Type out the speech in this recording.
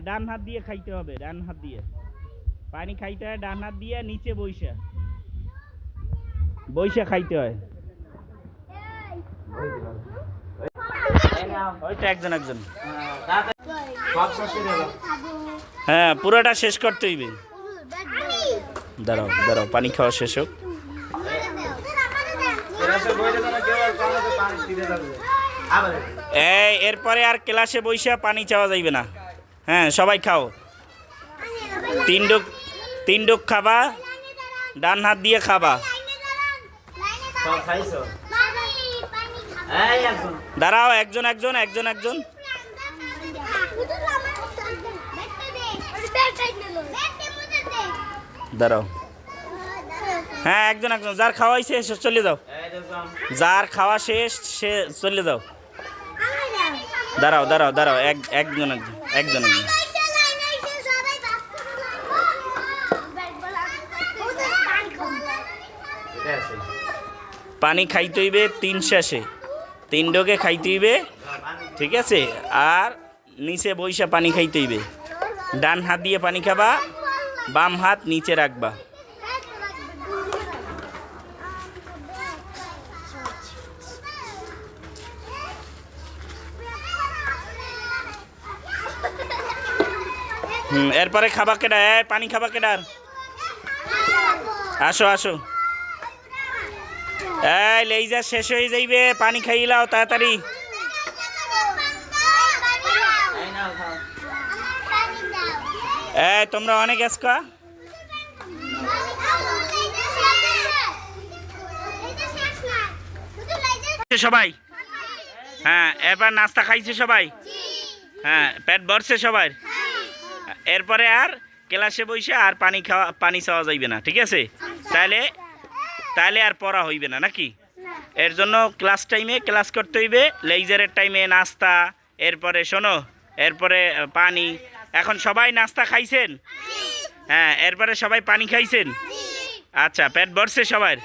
ডান হাত দিয়ে খাইতে হবে, ডান হাত দিয়ে পানি খাইতে হয়, ডান হাত দিয়ে নিচে বইসা বইসা খাইতে হয়। ওইটা একজন একজন, হ্যাঁ পুরোটা শেষ করতে হইবে। দাঁড়াও দাঁড়াও, পানি খাওয়া শেষ হোক। এই এরপরে আর ক্লাসে বইসা পানি চাওয়া যাইবে না। হ্যাঁ সবাই খাও, তিন ডুক খাবা, ডান হাত দিয়ে খাবা। দাঁড়াও, একজন একজন একজন একজন, দাঁড়াও। হ্যাঁ একজন একজন, যার খাওয়া হয়েছে চলে যাও, যার খাওয়া শেষ সে চলে যাও। দাঁড়াও দাঁড়াও দাঁড়াও, একজন একজন একজন একজন। পানি খাইতে হইবে 3 শেষে, 3 ডোকে খাইতে হইবে, ঠিক আছে? আর নিচে বইসা পানি খাইতে হইবে। ডান হাত দিয়ে পানি খাবা, বাম হাত নিচে রাখবা। এরপরে খাবা কেডা? পানি খাবা কেডার? আসো আসো, এই লেইজা শেষ হয়ে যাইবে, পানি খাইলাও তাড়াতাড়ি। তোমরা অনেক আজকা সবাই? হ্যাঁ এবার নাস্তা খাইছে সবাই? হ্যাঁ পেট ভরছে সবাই? এরপরে আর ক্লাসে বসে আর পানি চাওয়া যাইবে না, ঠিক আছে? তাহলে আর পড়া হইবে না নাকি? এর জন্য ক্লাস টাইমে ক্লাস করতে হইবে, লেইজারের টাইমে নাস্তা, এরপরে শোনো, এরপরে পানি। এখন সবাই নাস্তা খাইছেন? হ্যাঁ এরপরে সবাই পানি খাইছেন? আচ্ছা পেট ভরছে সবার?